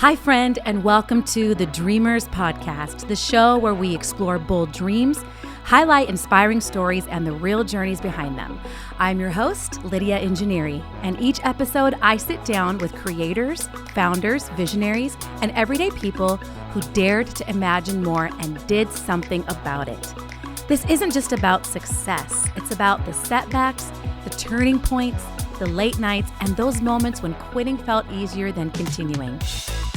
Hi, friend, and welcome to the Dreamers Podcast, the show where we explore bold dreams, highlight inspiring stories, and the real journeys behind them. I'm your host, Lydia Ingeniery, and each episode I sit down with creators, founders, visionaries, and everyday people who dared to imagine more and did something about it. This isn't just about success. It's about the setbacks, the turning points, the late nights, and those moments when quitting felt easier than continuing.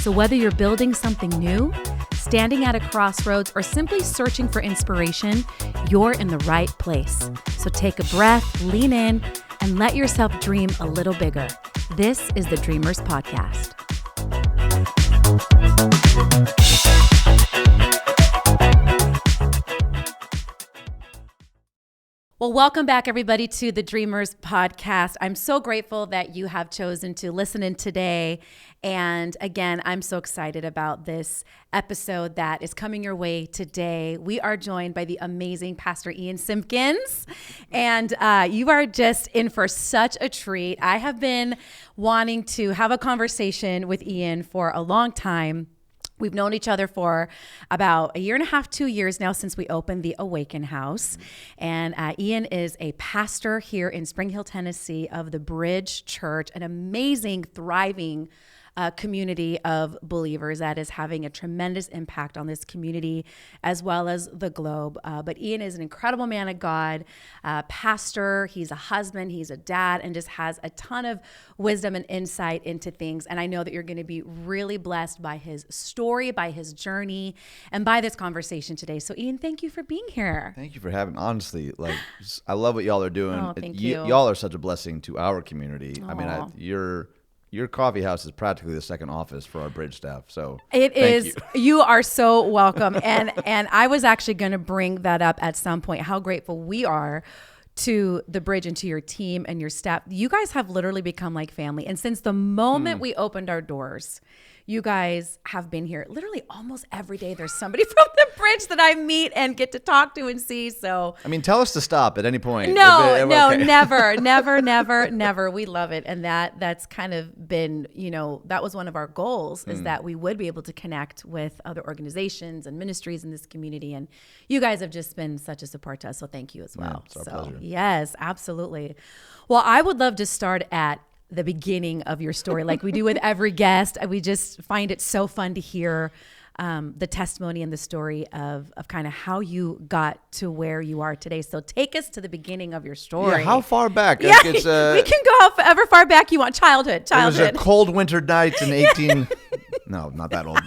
So whether you're building something new, standing at a crossroads, or simply searching for inspiration, you're in the right place. So take a breath, lean in, and let yourself dream a little bigger. This is the Dreamers Podcast. Well, welcome back, everybody, to the Dreamers Podcast. I'm so grateful that you have chosen to listen in today. And again, I'm so excited about this episode that is coming your way today. We are joined by the amazing Pastor Ian Simkins. And you are just in for such a treat. I have been wanting to have a conversation with Ian for a long time. We've known each other for about a year and a half, 2 years now since we opened the Awaken House. And Ian is a pastor here in Spring Hill, Tennessee of the Bridge Church, an amazing, thriving community of believers that is having a tremendous impact on this community as well as the globe. But Ian is an incredible man of God, pastor. He's a husband, he's a dad, and just has a ton of wisdom and insight into things. And I know that you're going to be really blessed by his story, by his journey, and by this conversation today. So Ian, thank you for being here. Thank you for having, honestly, I love what y'all are doing. Oh, thank you. Y'all are such a blessing to our community. Aww. I mean, your coffee house is practically the second office for our Bridge staff. So it is. You are so welcome. And I was actually going to bring that up at some point, how grateful we are to the Bridge and to your team and your staff. You guys have literally become like family. And since the moment we opened our doors, you guys have been here literally almost every day. There's somebody from the Bridge that I meet and get to talk to and see. So, I mean, tell us to stop at any point. No, never. We love it. And that's kind of been, that was one of our goals is that we would be able to connect with other organizations and ministries in this community. And you guys have just been such a support to us. So thank you as well. It's our pleasure. Yes, absolutely. Well, I would love to start at the beginning of your story, like we do with every guest. We just find it so fun to hear the testimony and the story of kind of how you got to where you are today. So take us to the beginning of your story. Yeah, how far back? Yeah, we can go however far back you want. Childhood. It was a cold winter night in 18... No, not that old.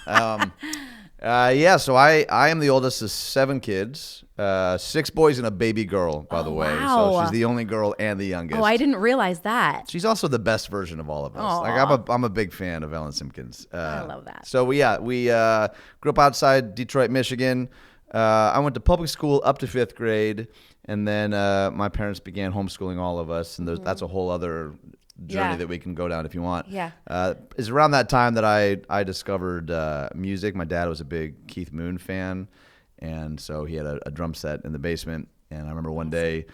So I am the oldest of 7 kids, 6 boys and a baby girl, by the way. Wow. So she's the only girl and the youngest. Oh, I didn't realize that. She's also the best version of all of us. Aww. Like I'm a big fan of Ellen Simkins. I love that. So we grew up outside Detroit, Michigan. I went to public school up to 5th grade, and then my parents began homeschooling all of us, and that's a whole other journey that we can go down if you want. Yeah. It's around that time that I discovered music. My dad was a big Keith Moon fan, and so he had a drum set in the basement. And I remember one day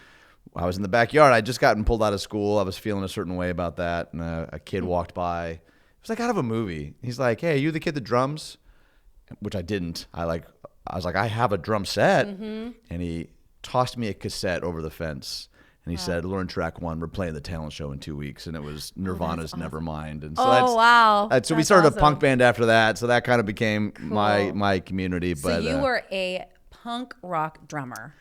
I was in the backyard. I'd just gotten pulled out of school. I was feeling a certain way about that, and a kid walked by. It was like out of a movie. He's like, "Hey, are you the kid that drums?" Which I didn't. I was like, "I have a drum set," and he tossed me a cassette over the fence. And he said, "Learn track 1. We're playing the talent show in 2 weeks." And it was Nirvana's Nevermind. And so wow. So we started a punk band after that. So that kind of became my community. So you were a punk rock drummer.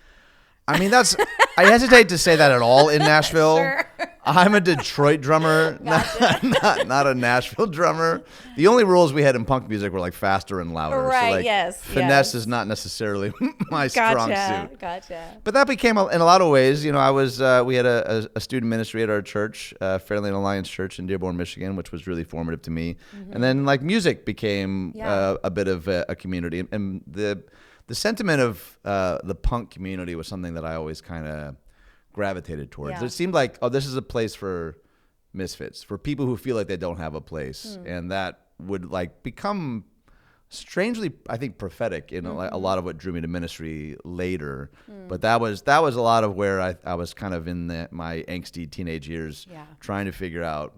I mean, I hesitate to say that at all in Nashville. Sure. I'm a Detroit drummer, Gotcha. not a Nashville drummer. The only rules we had in punk music were like faster and louder. Right, so like finesse is not necessarily my strong suit. Gotcha. But that became, in a lot of ways, we had a student ministry at our church, Fairlane Alliance Church in Dearborn, Michigan, which was really formative to me. And then music became a bit of a community. And the sentiment of the punk community was something that I always kind of gravitated towards. Yeah. It seemed like, this is a place for misfits, for people who feel like they don't have a place. And that would become strangely, I think, prophetic in a lot of what drew me to ministry later. But that was a lot of where I was kind of in my angsty teenage years trying to figure out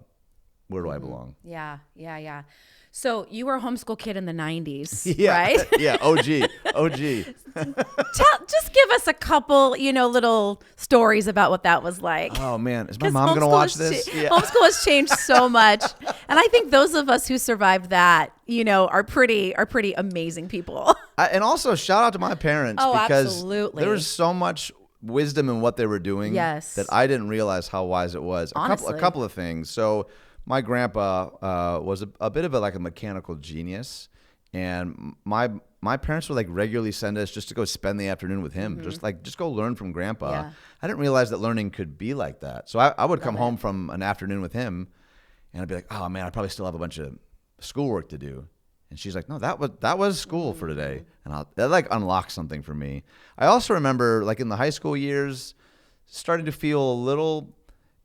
where do I belong? Yeah. So you were a homeschool kid in the 90s, Yeah. right? Yeah. OG. Just give us a couple, little stories about what that was like. Oh man, is my mom going to watch this? Yeah. Homeschool has changed so much. And I think those of us who survived that, are pretty amazing people. And also shout out to my parents because absolutely. there was so much wisdom in what they were doing that I didn't realize how wise it was. A couple of things. So my grandpa was a bit of a mechanical genius, and my parents would regularly send us just to go spend the afternoon with him, just go learn from grandpa. Yeah. I didn't realize that learning could be like that. So I would come home from an afternoon with him, and I'd be like, oh man, I probably still have a bunch of schoolwork to do. And she's like, no, that was school for today. And that unlocked something for me. I also remember in the high school years, starting to feel a little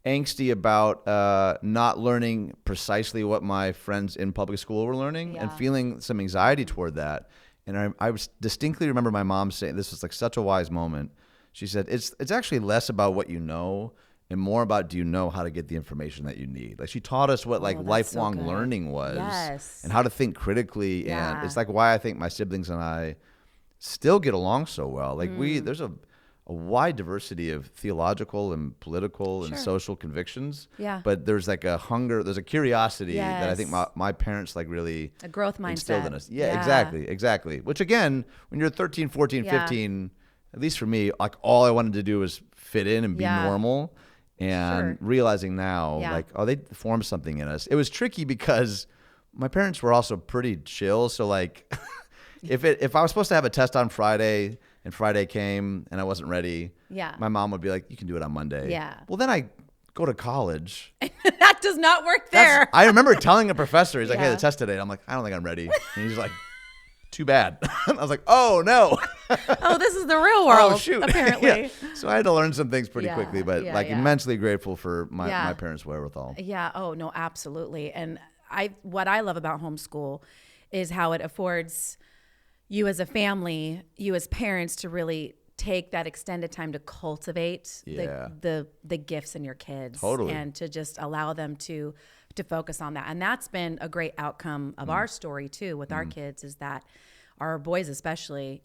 angsty about not learning precisely what my friends in public school were learning and feeling some anxiety toward that. And I distinctly remember my mom saying, this was such a wise moment. She said, it's actually less about what you know and more about, do you know how to get the information that you need? She taught us what lifelong learning was and how to think critically. Yeah. And it's why I think my siblings and I still get along so well. There's a wide diversity of theological and political and social convictions. Yeah. But there's a hunger, there's a curiosity that I think my parents really a growth mindset instilled in us. Yeah, exactly. Which again, when you're 13, 14, 15, at least for me, all I wanted to do was fit in and be normal. And realizing now, they formed something in us. It was tricky because my parents were also pretty chill. So if I was supposed to have a test on Friday and Friday came and I wasn't ready, my mom would be like, you can do it on Monday. Yeah. Well, then I go to college. That does not work there. I remember telling a professor, he's like, hey, the test today. And I'm like, I don't think I'm ready. And he's like, too bad. I was like, oh no. Oh, this is the real world. Oh shoot. Apparently. So I had to learn some things pretty quickly, but immensely grateful for my parents' wherewithal. Yeah. Oh no, absolutely. And what I love about homeschool is how it affords you as a family, you as parents, to really take that extended time to cultivate the gifts in your kids. Totally. And to just allow them to focus on that. And that's been a great outcome of our story too with our kids, is that our boys especially,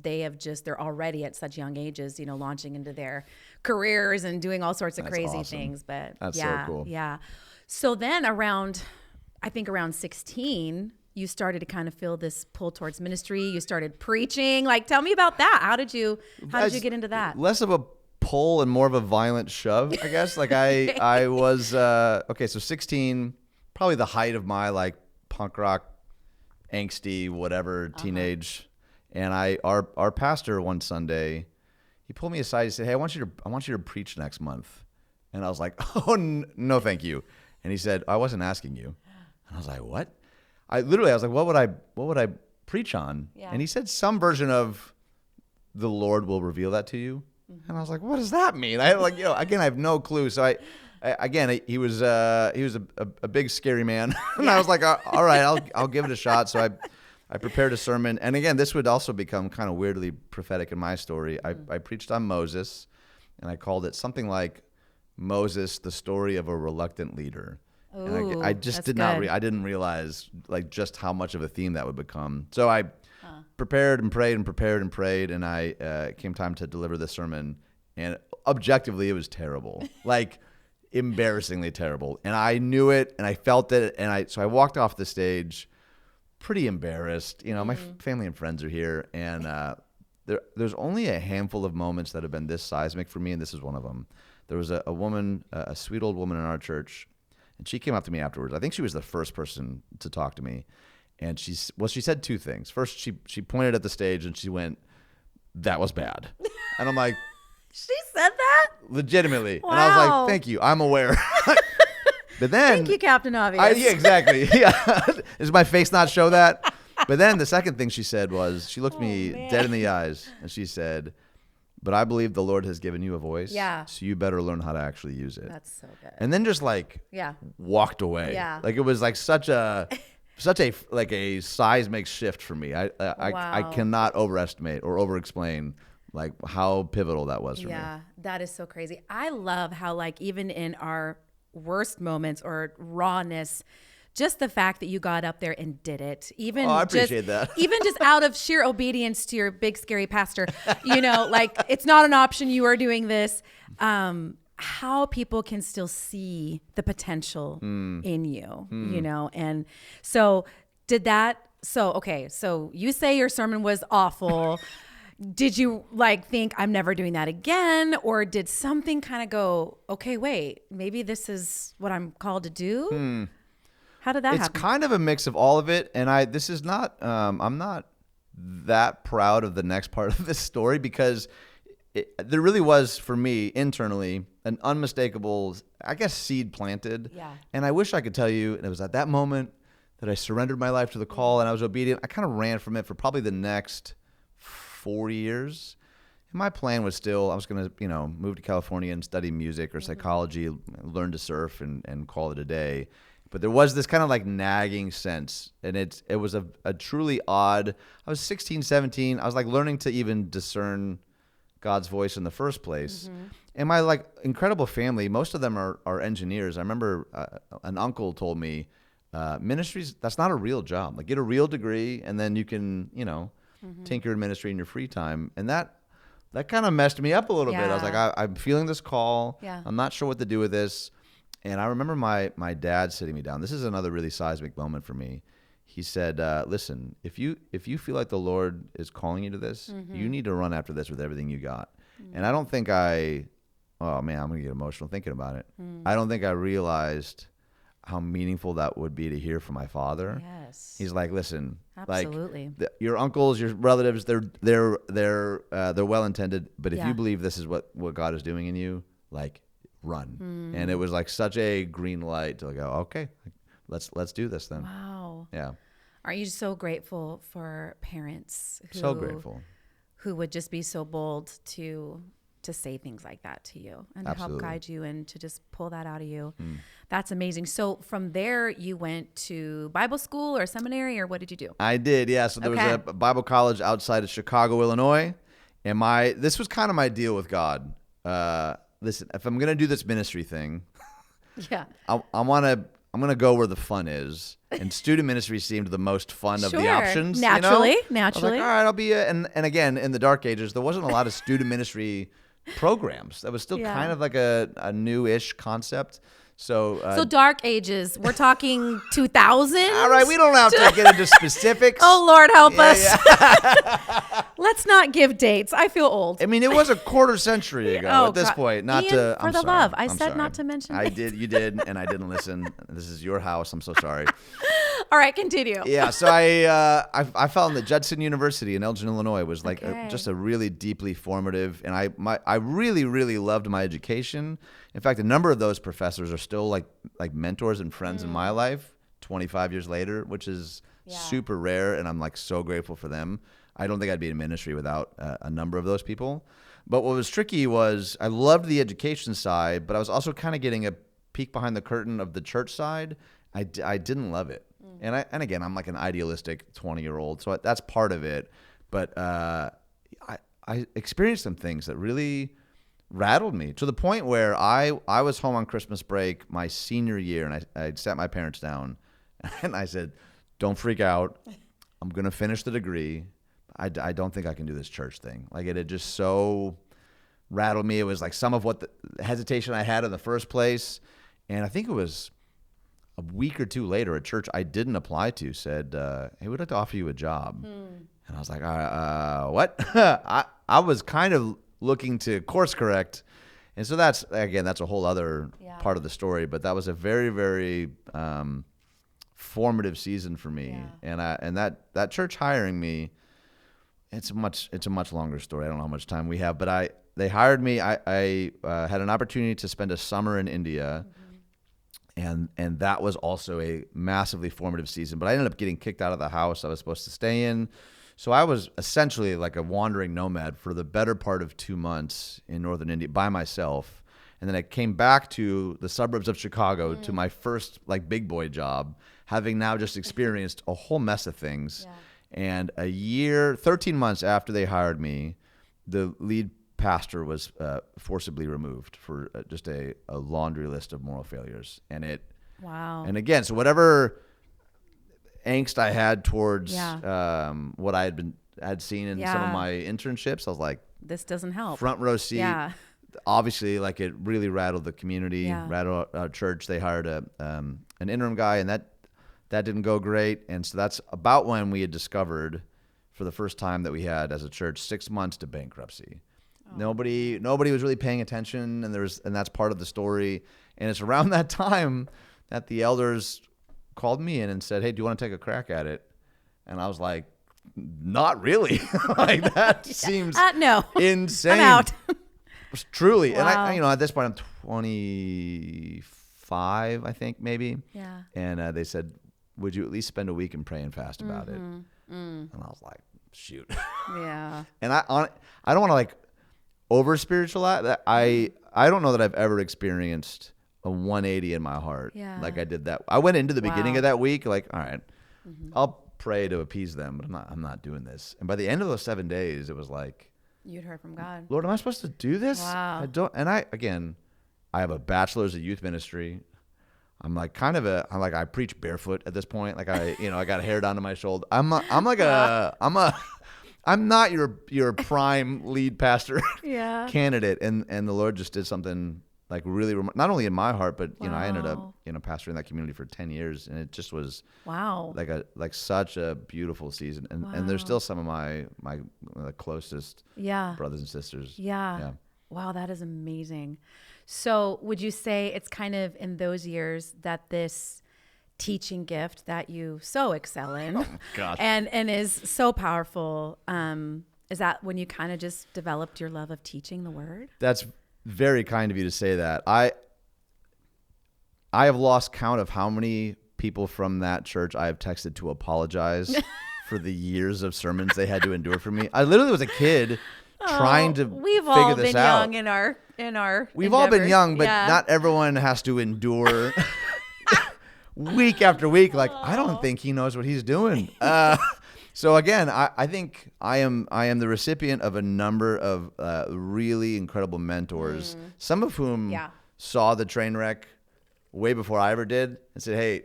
they're already at such young ages, launching into their careers and doing all sorts of crazy things. But that's so cool. Yeah. So then around 16, you started to kind of feel this pull towards ministry. You started preaching. Tell me about that. How did you get into that? Less of a pull and more of a violent shove, I guess. I was so 16, probably the height of my punk rock, angsty, whatever, teenage. And our pastor one Sunday, he pulled me aside. He said, hey, I want you to preach next month. And I was like, oh no, thank you. And he said, I wasn't asking you. And I was like, what? I was like, what would I preach on? Yeah. And he said some version of, the Lord will reveal that to you. Mm-hmm. And I was like, what does that mean? Again, I have no clue. So he was a big scary man. And I was like, all right, I'll give it a shot. So I prepared a sermon. And again, this would also become kind of weirdly prophetic in my story. I preached on Moses, and I called it something like Moses, the story of a reluctant leader. Ooh, and I just did not. I didn't realize just how much of a theme that would become. So I prepared and prayed and prepared and prayed, and it came time to deliver this sermon. And objectively, it was terrible, embarrassingly terrible. And I knew it, and I felt it, and so I walked off the stage, pretty embarrassed. My family and friends are here, and there's only a handful of moments that have been this seismic for me, and this is one of them. There was a woman, a sweet old woman in our church. And she came up to me afterwards. I think she was the first person to talk to me. And she said two things. First, she pointed at the stage and she went, that was bad. And I'm like, she said that? Legitimately. Wow. And I was like, thank you. I'm aware. But then, thank you, Captain Obvious. Yeah, exactly. Yeah. Does my face not show that? But then the second thing she said was, she looked me dead in the eyes and she said, but I believe the Lord has given you a voice. Yeah. So you better learn how to actually use it. That's so good. And then just walked away. Yeah. It was such a seismic shift for me. I cannot overestimate or overexplain how pivotal that was for me. Yeah, that is so crazy. I love how even in our worst moments or rawness, just the fact that you got up there and did it, even I appreciate that. even just out of sheer obedience to your big scary pastor, like it's not an option. You are doing this. How people can still see the potential in you, and so did that. So you say your sermon was awful. Did you think I'm never doing that again? Or did something kind of go, okay, wait, maybe this is what I'm called to do? How did that happen? It's kind of a mix of all of it. And I'm not that proud of the next part of this story because there really was, for me, internally, an unmistakable, I guess, seed planted. Yeah. And I wish I could tell you, and it was at that moment that I surrendered my life to the call and I was obedient. I kind of ran from it for probably the next 4 years. And my plan was still, I was going to, move to California and study music or psychology, learn to surf and call it a day. But there was this kind of nagging sense. And it was a truly odd, I was 16, 17. I was learning to even discern God's voice in the first place. And my incredible family, most of them are engineers. I remember an uncle told me, ministries, that's not a real job. Get a real degree and then you can, tinker in ministry in your free time. And that kind of messed me up a little bit. I was like, I'm feeling this call. Yeah. I'm not sure what to do with this. And I remember my dad sitting me down. This is another really seismic moment for me. He said, listen, if you feel like the Lord is calling you to this, you need to run after this with everything you got. And I don't think oh man, I'm going to get emotional thinking about it. I don't think I realized how meaningful that would be to hear from my father. Yes. He's like, listen, absolutely. Your uncles, your relatives, they're well intended, but if you believe this is what God is doing in you, run. And it was such a green light to go, okay, let's do this then. Wow. Yeah. Aren't you so grateful for parents So grateful. who would just be so bold to say things like that to you and to help guide you and to just pull that out of you? That's amazing. So from there, you went to Bible school or seminary, or what did you do? I did, yeah. So there was a Bible college outside of Chicago, Illinois, and this was kind of my deal with God. Listen, if I'm gonna do this ministry thing, I'm gonna go where the fun is, and student ministry seemed the most fun of the options. Naturally. I was like, all right, I'll be and again, in the dark ages, there wasn't a lot of student ministry programs. That was still kind of a new-ish concept. So dark ages, we're talking 2000. All right, we don't have to get into specifics. Oh Lord, help us. Let's not give dates. I feel old. I mean, it was a quarter century ago at this point. Not Ian, to for I'm the sorry. love. I I'm said sorry. not to mention. I did. You did, and I didn't listen. This is your house. I'm so sorry. All right, continue. Yeah. So I found that Judson University in Elgin, Illinois, was just a really deeply formative, and I really really loved my education. In fact, a number of those professors are still like mentors and friends in my life 25 years later, which is super rare, and I'm so grateful for them. I don't think I'd be in ministry without a number of those people. But what was tricky was I loved the education side, but I was also kind of getting a peek behind the curtain of the church side. I didn't love it. And again, I'm an idealistic 20-year-old, so that's part of it. But I experienced some things that really rattled me to the point where I was home on Christmas break my senior year, and I sat my parents down, and I said, don't freak out. I'm going to finish the degree. I don't think I can do this church thing. It had just so rattled me. It was some of what the hesitation I had in the first place. And I think it was a week or two later, a church I didn't apply to said, hey, we'd like to offer you a job. And I was like, what? I was kind of looking to course correct. And so that's a whole other part of the story. But that was a very, very formative season for me. Yeah. And that church hiring me, it's a much longer story. I don't know how much time we have, but they hired me. I had an opportunity to spend a summer in India, and that was also a massively formative season. But I ended up getting kicked out of the house I was supposed to stay in. So I was essentially like a wandering nomad for the better part of 2 months in northern India by myself. And then I came back to the suburbs of Chicago to my first big boy job, having now just experienced a whole mess of things. Yeah. And 13 months after they hired me, the lead pastor was forcibly removed for just a laundry list of moral failures. Wow. And again, so whatever angst I had towards what I had seen in some of my internships, I was like, this doesn't help. Front row seat. Yeah. Obviously, like it really rattled the community, rattled our church. They hired an interim guy, and that didn't go great. And so that's about when we had discovered, for the first time that we had as a church, 6 months to bankruptcy. Oh. Nobody was really paying attention, and that's part of the story. And it's around that time that the elders called me in and said, "Hey, do you want to take a crack at it?" And I was like, "Not really." Like that seems no. insane. I'm out. Truly. Wow. And at this point I'm 25, I think, maybe. Yeah. And they said, "Would you at least spend a week and pray and fast about it?" And I was like, shoot. Yeah. And I don't want to like over spiritualize that. I don't know that I've ever experienced a 180 in my heart like I did that. I went into the beginning of that week like, all right, I'll pray to appease them, but I'm not doing this. And by the end of those 7 days, it was like, you'd heard from God. Lord, am I supposed to do this? Wow. I don't. And I have a bachelor's of youth ministry. I'm like I preach barefoot at this point. Like I got hair down to my shoulder. I'm not your prime lead pastor candidate. And the Lord just did something like really, not only in my heart, but I ended up pastoring that community for 10 years, and it just was like such a beautiful season. And there's still some of my closest brothers and sisters. Yeah. Wow, that is amazing. So would you say it's kind of in those years that this teaching gift that you so excel in and is so powerful, is that when you kind of just developed your love of teaching the word? That's very kind of you to say that. I have lost count of how many people from that church I have texted to apologize for the years of sermons they had to endure from me. I literally was a kid trying to figure this out. We've all been young in our We've endeavors. all been young, but not everyone has to endure week after week. Like, I don't think he knows what he's doing. So again, I think I am the recipient of a number of really incredible mentors, some of whom saw the train wreck way before I ever did and said, "Hey,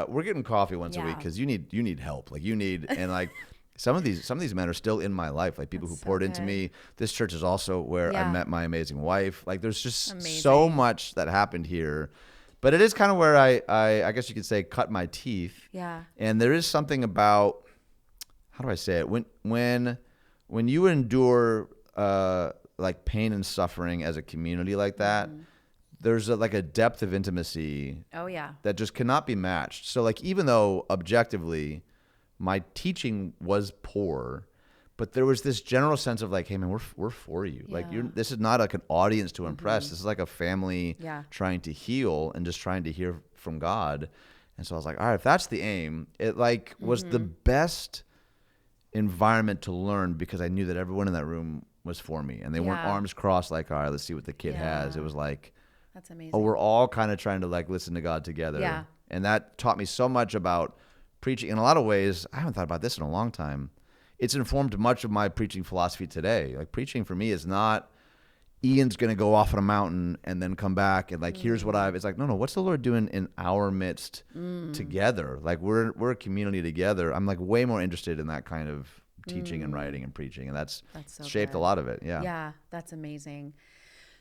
we're getting coffee once a week because you need help. Like and like some of these men are still in my life. Like people who poured into me. This church is also where I met my amazing wife. Like there's just so much that happened here. But it is kind of where I guess you could say cut my teeth. Yeah. And there is something about, how do I say it? When you endure like pain and suffering as a community like that, there's a depth of intimacy. Oh yeah. That just cannot be matched. So like even though objectively my teaching was poor, but there was this general sense of like, hey man, we're for you. Yeah. Like this is not like an audience to impress. This is like a family trying to heal and just trying to hear from God. And so I was like, all right, if that's the aim, it like was the best environment to learn because I knew that everyone in that room was for me and they weren't arms crossed like, all right, let's see what the kid has. It was like, that's amazing. Oh, we're all kind of trying to like listen to God together. Yeah. And that taught me so much about preaching. In a lot of ways, I haven't thought about this in a long time. It's informed much of my preaching philosophy today. Like preaching for me is not Ian's going to go off on a mountain and then come back and like, here's what it's like, no, what's the Lord doing in our midst together? Like we're a community together. I'm like way more interested in that kind of teaching and writing and preaching. And that's so shaped a lot of it. Yeah. Yeah. That's amazing.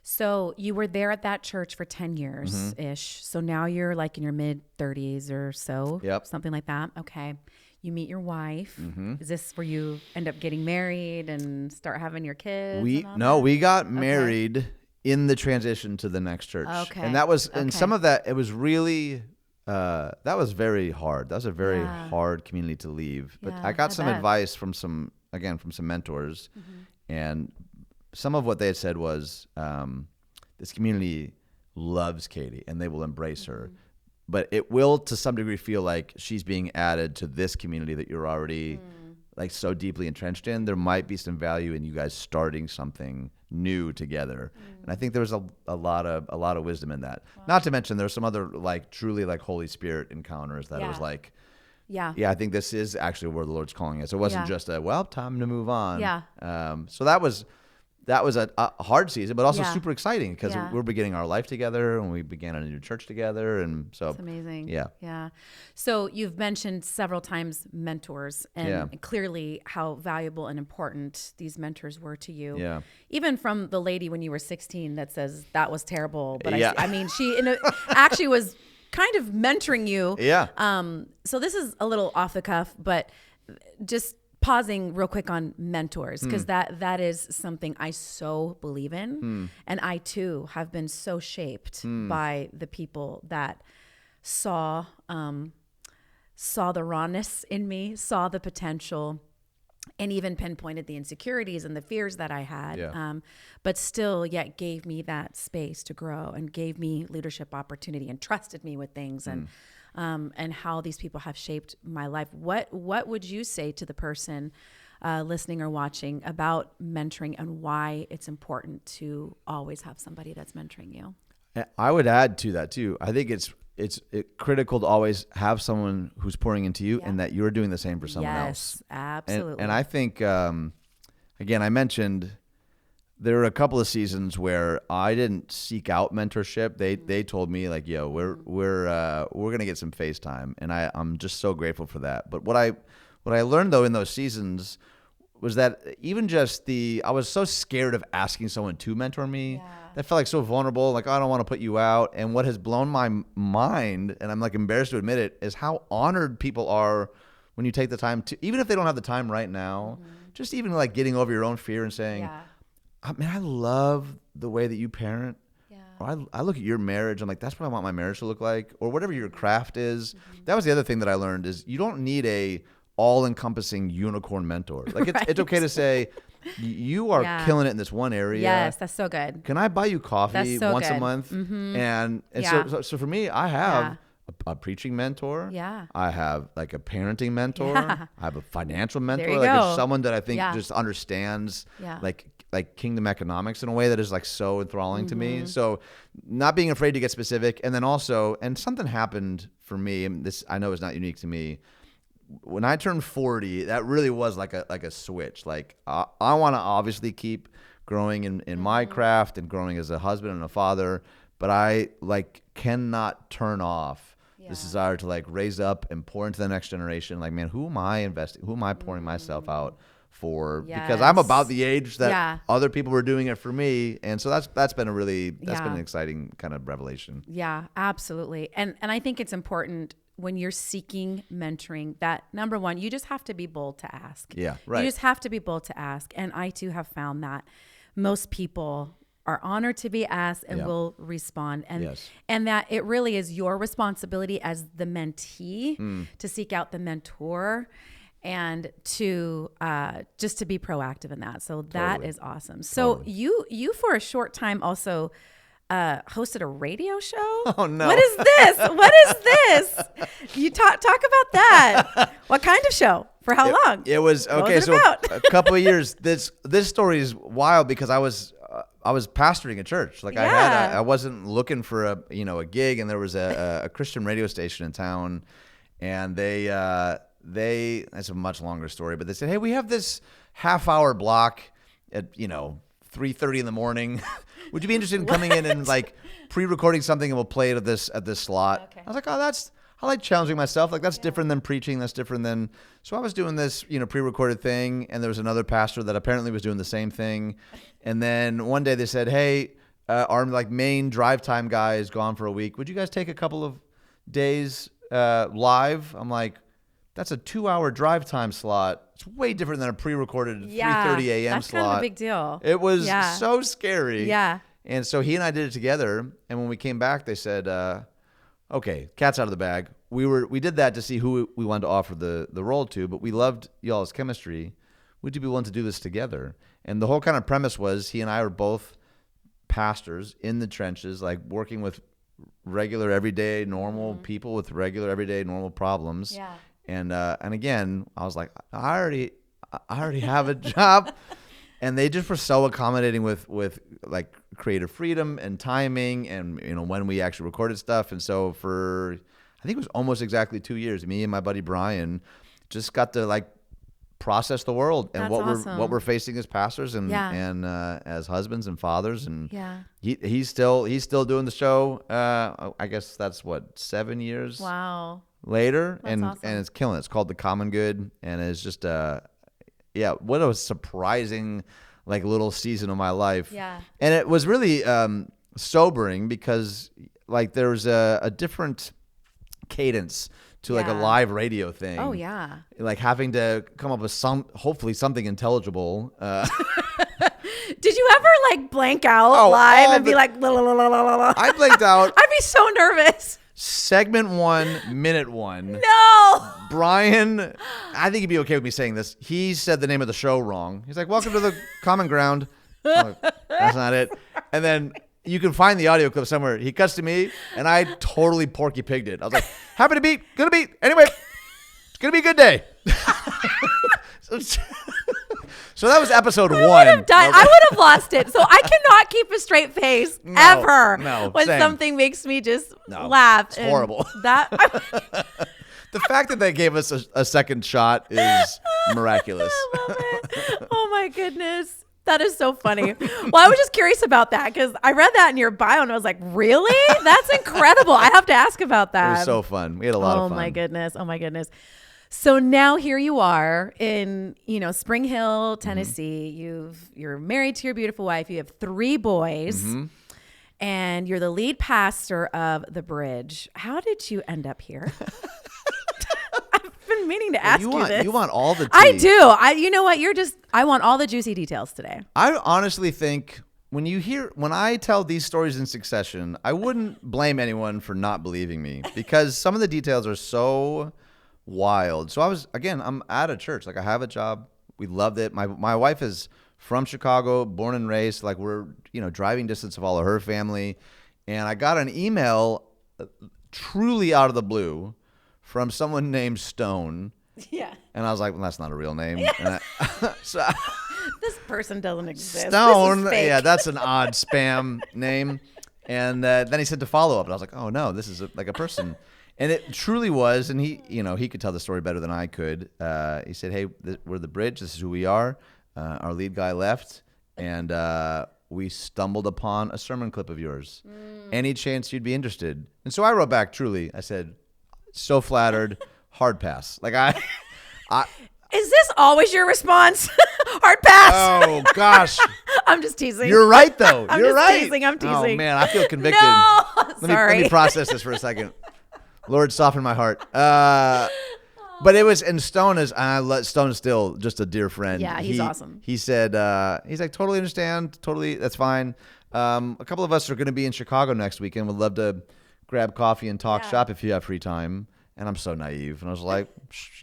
So you were there at that church for 10 years ish. So now you're like in your mid 30s or so, something like that. Okay. You meet your wife. Is this where you end up getting married and start having your kids? We got married in the transition to the next church. Okay. And that was, and some of that, it was really, that was very hard. That was a very hard community to leave. But I got some advice from some mentors, and some of what they had said was, this community loves Katie and they will embrace her. But it will, to some degree, feel like she's being added to this community that you're already like so deeply entrenched in. There might be some value in you guys starting something new together, and I think there was a lot of wisdom in that. Wow. Not to mention there's some other like truly like Holy Spirit encounters that it was like, I think this is actually where the Lord's calling us. It wasn't just time to move on. Yeah. So that was that was a hard season, but also Yeah. super exciting because Yeah. we're beginning our life together and we began a new church together. And so It's amazing. Yeah. Yeah. So you've mentioned several times mentors and clearly how valuable and important these mentors were to you. Yeah. Even from the lady when you were 16 that says that was terrible. But Yeah. I mean, she actually was kind of mentoring you. Yeah. So this is a little off the cuff, but just pausing real quick on mentors, because that is something I so believe in. And I too have been so shaped by the people that saw the rawness in me, saw the potential, and even pinpointed the insecurities and the fears that I had, but still yet gave me that space to grow and gave me leadership opportunity and trusted me with things. And how these people have shaped my life. What would you say to the person listening or watching about mentoring and why it's important to always have somebody that's mentoring you? I would add to that too. I think it's critical to always have someone who's pouring into you and that you're doing the same for someone else. Yes, absolutely. And I think, again, I mentioned there were a couple of seasons where I didn't seek out mentorship. They told me like, "Yo, we're gonna get some FaceTime," and I'm just so grateful for that. But what I learned though in those seasons was that even just I was so scared of asking someone to mentor me. Yeah. That felt like so vulnerable. Like, I don't want to put you out. And what has blown my mind, and I'm like embarrassed to admit it, is how honored people are when you take the time to, even if they don't have the time right now, just even like getting over your own fear and saying, man, I love the way that you parent. Yeah. Or I look at your marriage. I'm like, that's what I want my marriage to look like. Or whatever your craft is. That was the other thing that I learned is you don't need a all-encompassing unicorn mentor. Like it's okay to say, you are killing it in this one area. Yes, that's so good. Can I buy you coffee once a month? Mm-hmm. And so for me, I have a preaching mentor. Yeah. I have like a parenting mentor. Yeah. I have a financial mentor. There you Like go. it's someone that I think just understands like kingdom economics in a way that is like so enthralling to me. So not being afraid to get specific. And then also, and something happened for me, and this I know is not unique to me. When I turned 40, that really was like a switch. Like I want to obviously keep growing in my craft and growing as a husband and a father, but I like cannot turn off this desire to like raise up and pour into the next generation. Like, man, who am I investing? Who am I pouring myself out for? Because I'm about the age that other people were doing it for me, and so that's been been an exciting kind of revelation. Yeah, absolutely. And I think it's important when you're seeking mentoring that number one, you just have to be bold to ask. Yeah, right. You just have to be bold to ask. And I too have found that most people are honored to be asked and will respond. And that it really is your responsibility as the mentee to seek out the mentor and to just to be proactive in that. So that is awesome. So you for a short time also hosted a radio show. Oh no! What is this? What is this? You talk about that. What kind of show? For how long? It was okay. So a couple of years. This story is wild because I was pastoring a church. Like I wasn't looking for a gig, and there was a Christian radio station in town, and they that's a much longer story, but they said, hey, we have this half-hour block at 3:30 in the morning. Would you be interested in coming in and like pre-recording something and we'll play it at this slot? Okay. I was like, I like challenging myself. Like that's different than preaching. That's different than. So I was doing this, pre-recorded thing, and there was another pastor that apparently was doing the same thing. And then one day they said, hey, our like main drive time guy is gone for a week. Would you guys take a couple of days live? I'm like, that's a 2-hour drive time slot. It's way different than a pre-recorded 3:30 a.m. That's slot. kind of a big deal. It was so scary. Yeah. And so he and I did it together. And when we came back, they said, okay, cat's out of the bag. We did that to see who we wanted to offer the role to, but we loved y'all's chemistry. Would you be willing to do this together? And the whole kind of premise was he and I were both pastors in the trenches, like working with regular, everyday, normal people with regular, everyday, normal problems. Yeah. And again, I was like, I already have a job. And they just were so accommodating with like creative freedom and timing and when we actually recorded stuff. And so for I think it was almost exactly 2 years, me and my buddy Brian just got to like process the world and That's what awesome. we're facing as pastors and Yeah. and as husbands and fathers. And Yeah. he's still doing the show. I guess that's what, 7 years Wow. later, That's and awesome. and it's killing. It's called The Common Good, and it's just yeah, what a surprising like little season of my life. Yeah. And it was really sobering because like there's a different cadence to like a Yeah. live radio thing. Oh yeah. Like having to come up with hopefully something intelligible. Did you ever like blank out Oh, live all and be the- like, la, la, la, la, la, la, la? I blanked out I'd be so nervous. segment 1, minute 1. No. Brian, I think he'd be okay with me saying this. He said the name of the show wrong. He's like, "Welcome to the Common Ground." I'm like, that's not it. And then you can find the audio clip somewhere. He cuts to me, and I totally Porky Pigged it. I was like, "Happy to be, gonna be. Anyway, it's gonna be a good day." So that was episode 1. I would have lost it. So I cannot keep a straight face ever when same. something makes me just No, laugh. it's And horrible. That The fact that they gave us a second shot is miraculous. I love it. Oh my goodness. That is so funny. Well, I was just curious about that because I read that in your bio and I was like, really? That's incredible. I have to ask about It that. was so fun. We had a lot of fun. Oh my goodness. Oh my goodness. So now here you are in, Spring Hill, Tennessee. You're married to your beautiful wife. You have 3 boys. And you're the lead pastor of The Bridge. How did you end up here? I've been meaning to ask you this. You want all the tea. I do. You know what? I want all the juicy details today. I honestly think when I tell these stories in succession, I wouldn't blame anyone for not believing me because some of the details are so wild. So I'm at a church. Like I have a job. We loved it. My wife is from Chicago, born and raised. Like we're, driving distance of all of her family. And I got an email truly out of the blue from someone named Stone. Yeah. And I was like, well, that's not a real name. And so This person doesn't exist. Stone, This is fake. yeah, that's an odd spam name. And then he said to follow up, and I was like, oh no, this is like a person. And it truly was, and he could tell the story better than I could. He said, hey, we're The Bridge. This is who we are. Our lead guy left, and we stumbled upon a sermon clip of yours. Any chance you'd be interested? And so I wrote back, truly, I said, so flattered, hard pass. Like I Is this always your response? Hard pass. oh gosh. I'm just teasing. You're right, though. I'm You're just right. teasing. I'm Oh, teasing. man, I feel convicted. No, Let me process this for a second. Lord, soften my heart. But it was, and Stone is still just a dear friend. Yeah, he's awesome. He said, he's like, totally understand. Totally, that's fine. A couple of us are going to be in Chicago next weekend. Would love to grab coffee and talk shop if you have free time. And I'm so naive. And I was like,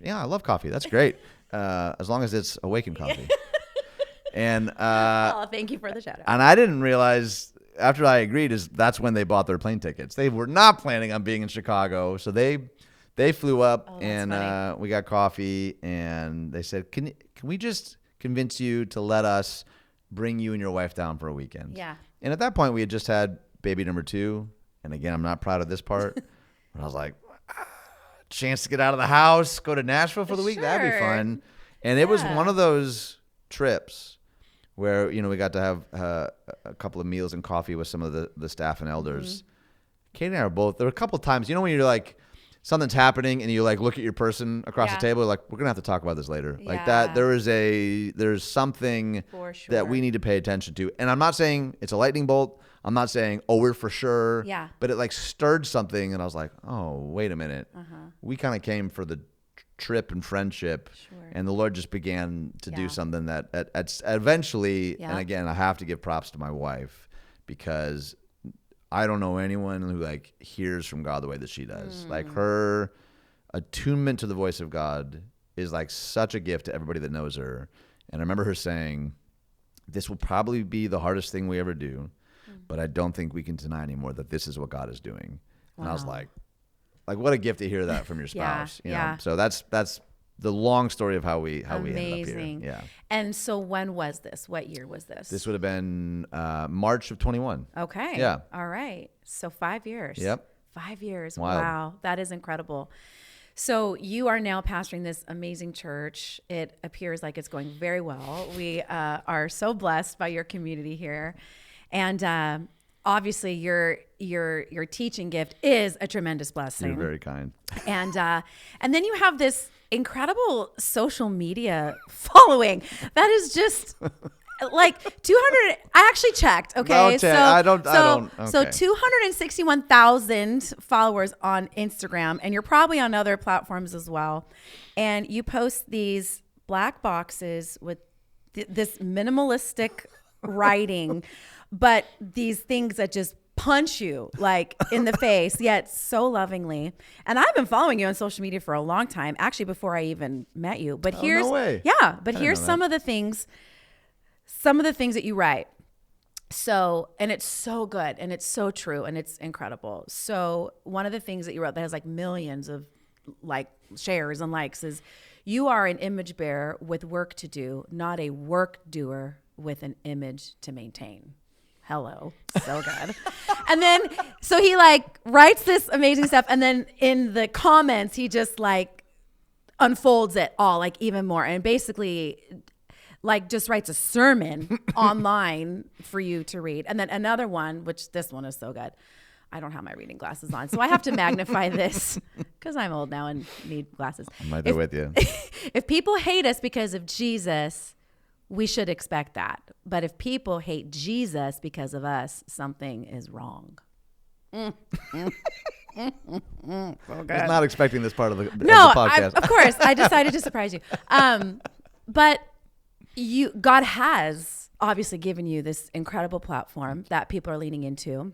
yeah, I love coffee. That's great. As long as it's awakened coffee. And thank you for the shout out. and I didn't realize after I agreed that's when they bought their plane tickets. They were not planning on being in Chicago, so they flew up and we got coffee. And they said, "Can we just convince you to let us bring you and your wife down for a weekend?" Yeah. And at that point, we had just had baby number 2. And again, I'm not proud of this part, but I was like, chance to get out of the house, go to Nashville for the week. That'd be Sure. fun. And it was one of those trips where, we got to have a couple of meals and coffee with some of the staff and elders. Katie and I were both, there were a couple of times, when you're like, something's happening and you like look at your person across the table, like, we're going to have to talk about this later. Like that, there's something For sure. that we need to pay attention to. And I'm not saying it's a lightning bolt. I'm not saying, oh, we're for sure. Yeah. But it like stirred something and I was like, oh, wait a minute. We kind of came for the trip and friendship. Sure. And the Lord just began to do something that eventually, and again, I have to give props to my wife because I don't know anyone who like hears from God the way that she does. Like her attunement to the voice of God is like such a gift to everybody that knows her. And I remember her saying, this will probably be the hardest thing we ever do, but I don't think we can deny anymore that this is what God is doing. And I was like, what a gift to hear that from your spouse. You know? So that's the long story of how we ended up here. Yeah. And so when was this? What year was this? This would have been March of 21. Okay. Yeah. All right. So 5 years. Yep. 5 years. Wild. Wow. That is incredible. So you are now pastoring this amazing church. It appears like it's going very well. We are so blessed by your community here, and obviously your teaching gift is a tremendous blessing. You're very kind. And then you have this incredible social media following that is just like 200. I actually checked. Okay, Okay, so okay. 261,000 followers on Instagram, and you're probably on other platforms as well. And you post these black boxes with this minimalistic writing, but these things that just punch you like in the face, yet so lovingly. And I've been following you on social media for a long time, actually before I even met you. But here's no way. Yeah, but I didn't here's know some that. of the things that you write. So, and it's so good and it's so true and it's incredible. So one of the things that you wrote that has like millions of like shares and likes is, you are an image bearer with work to do, not a work doer with an image to maintain. Hello. So good. And then, so he like writes this amazing stuff. And then in the comments, he just like unfolds it all, like even more. And basically like just writes a sermon online for you to read. And then another one, which this one is so good. I don't have my reading glasses on, so I have to magnify this because I'm old now and need glasses. I'm right there with you. If people hate us because of Jesus, we should expect that. But if people hate Jesus because of us, something is wrong. I was not expecting this part of the No, podcast. of course. I decided to surprise you. But God has obviously given you this incredible platform that people are leaning into.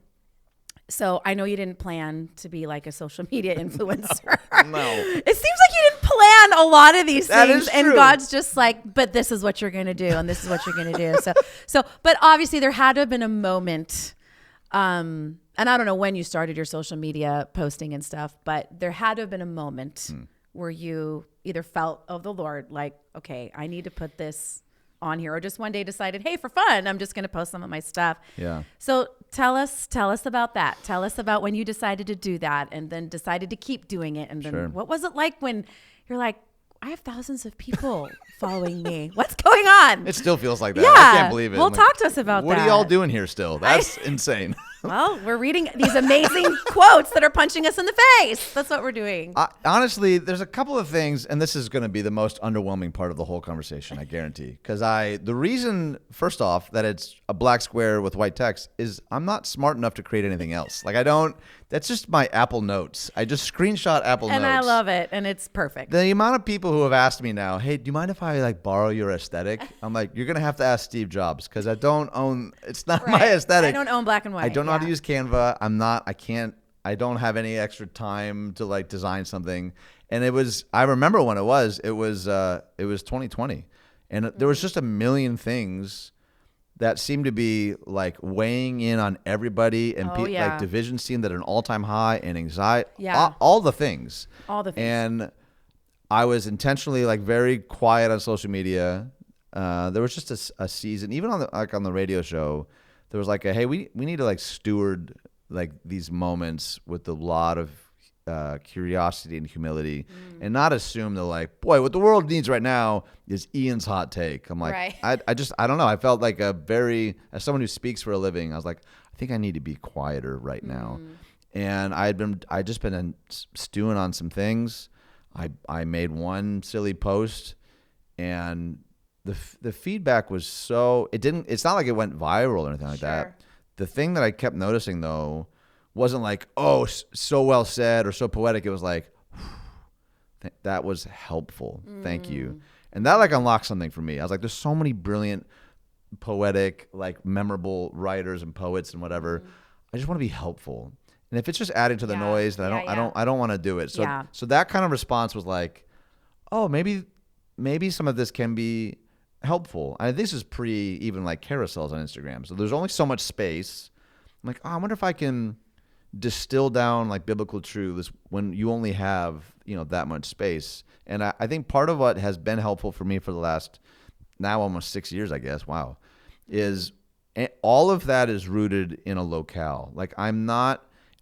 So I know you didn't plan to be like a social media influencer. No. It seems like you didn't plan a lot of these That things. is And true. God's just like, but this is what you're going to do. And this is what you're going to do. So, but obviously there had to have been a moment. And I don't know when you started your social media posting and stuff, but there had to have been a moment where you either felt of the Lord, like, okay, I need to put this on here, or just one day decided, hey, for fun, I'm just going to post some of my stuff. Yeah. So tell us about that. Tell us about when you decided to do that and then decided to keep doing it. And then Sure. What was it like when you're like, I have thousands of people following me. What's going on? It still feels like that. Yeah. I can't believe it. Well, I'm talk to us about what that. are y'all doing here still? That's insane. Well, we're reading these amazing quotes that are punching us in the face. That's what we're doing. Honestly, there's a couple of things, and this is going to be the most underwhelming part of the whole conversation, I guarantee. Because the reason, first off, that it's a black square with white text is I'm not smart enough to create anything else. Like that's just my Apple Notes. I just screenshot Apple Notes. And I love it, and it's perfect. The amount of people who have asked me now, hey, do you mind if I like borrow your aesthetic? I'm like, you're going to have to ask Steve Jobs because I don't own, it's not my aesthetic. I don't own black and white. I don't know how to use Canva. I don't have any extra time to like design something. And I remember when it was 2020. And there was just a million things that seemed to be like weighing in on everybody, and like division seemed at an all-time high, and anxiety, all the things. And I was intentionally like very quiet on social media. There was just a season, even on the radio show, there was like hey, we need to like steward like these moments with a lot of curiosity and humility, and not assume that like, boy, what the world needs right now is Ian's hot take. I'm like, right. I don't know. I felt like as someone who speaks for a living, I was like, I think I need to be quieter right now. And I'd just been stewing on some things. I made one silly post, and the feedback was it's not like it went viral or anything like that. The thing that I kept noticing though wasn't like, oh, so well said or so poetic. It was like, that was helpful. Thank you. And that like unlocked something for me. I was like, there's so many brilliant, poetic, like memorable writers and poets and whatever. I just want to be helpful. And if it's just adding to the noise, then I don't want to do it. So that kind of response was like, oh, maybe some of this can be helpful. This is pre even like carousels on Instagram. So there's only so much space. I'm like, oh, I wonder if I can distill down like biblical truths when you only have, that much space. And I think part of what has been helpful for me for the last now almost 6 years, I guess, wow, is all of that is rooted in a locale. Like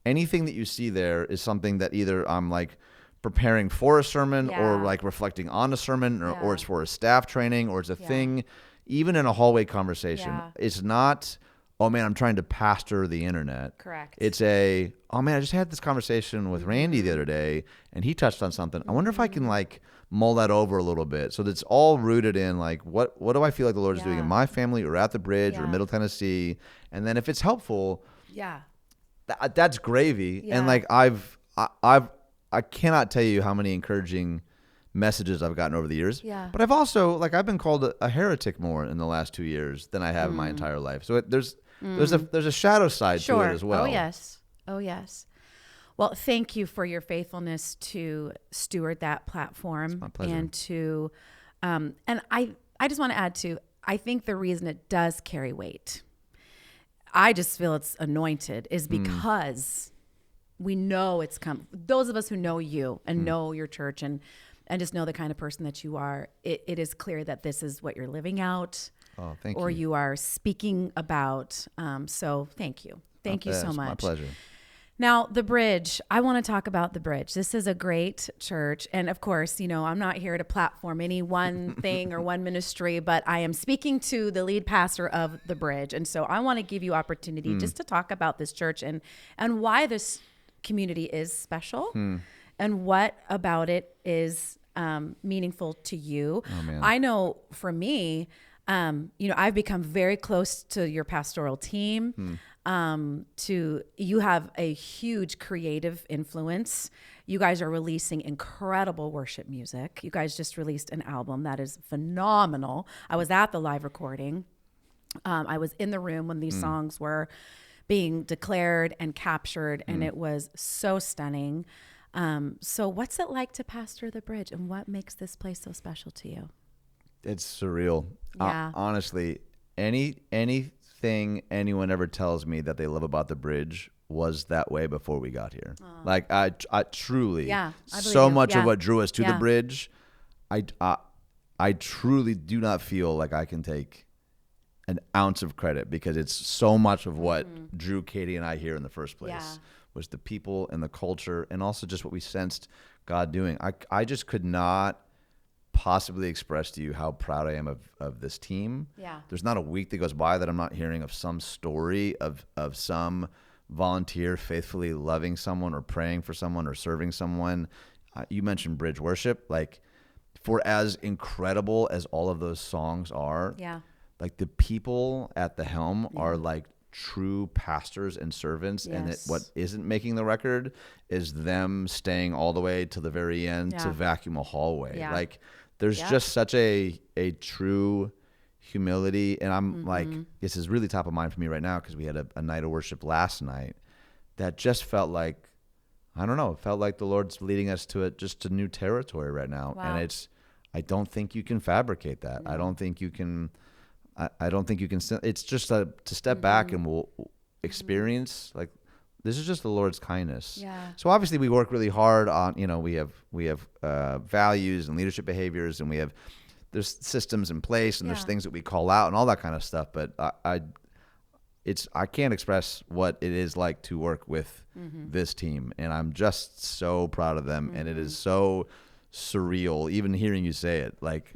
anything that you see there is something that either I'm like preparing for a sermon or Yeah. like reflecting on a sermon or Yeah. it's for a staff training or it's a thing, even in a hallway conversation. Yeah. It's not, oh man, I'm trying to pastor the internet. Correct. It's a, oh man, I just had this conversation with Randy the other day and he touched on something. I wonder if I can like mull that over a little bit. So that's all rooted in like, what do I feel like the Lord is doing in my family or at the bridge or Middle Tennessee? And then if it's helpful, that's gravy. Yeah. And like I cannot tell you how many encouraging messages I've gotten over the years. Yeah. But I've also like I've been called a heretic more in the last 2 years than I have in my entire life. So there's a shadow side to it as well. Oh yes. Oh yes. Well, thank you for your faithfulness to steward that platform. It's my pleasure. And to and I just want to add to, I think the reason it does carry weight, I just feel it's anointed, is because we know it's come. Those of us who know you and know your church and just know the kind of person that you are, it is clear that this is what you're living out. Oh, thank or you. you are speaking about. So thank you. Thank you so much. My pleasure. Now, the Bridge, I want to talk about the Bridge. This is a great church. And of course, I'm not here to platform any one thing or one ministry, but I am speaking to the lead pastor of the Bridge. And so I want to give you opportunity just to talk about this church and why this community is special and what about it is meaningful to you. Oh, man. I know for me, I've become very close to your pastoral team. You have a huge creative influence. You guys are releasing incredible worship music. You guys just released an album that is phenomenal. I was at the live recording. I was in the room when these songs were being declared and captured, and it was so stunning. So what's it like to pastor the Bridge, and what makes this place so special to you? It's surreal. Yeah. Honestly, anything anyone ever tells me that they love about the Bridge was that way before we got here. Like I truly, I believe so you. much Yeah. of what drew us to the Yeah. Bridge, I truly do not feel like I can take an ounce of credit because it's so much of what drew Katie and I here in the first place. Yeah. Was the people and the culture and also just what we sensed God doing. I just could not possibly express to you how proud I am of this team. Yeah. There's not a week that goes by that I'm not hearing of some story of some volunteer faithfully loving someone or praying for someone or serving someone. You mentioned Bridge Worship. Like, for as incredible as all of those songs are, like the people at the helm are like true pastors and servants. Yes. And what isn't making the record is them staying all the way to the very end to vacuum a hallway. Yeah. Like, there's just such a true humility. And I'm like, this is really top of mind for me right now because we had a night of worship last night that just felt like, I don't know, it felt like the Lord's leading us to just a new territory right now. Wow. And I don't think you can fabricate that. I don't think you can, it's just to step back and we'll experience like, this is just the Lord's kindness. Yeah. So obviously we work really hard on, we have values and leadership behaviors, and there's systems in place, and there's things that we call out and all that kind of stuff. But I can't express what it is like to work with this team, and I'm just so proud of them. And it is so surreal, even hearing you say it. Like,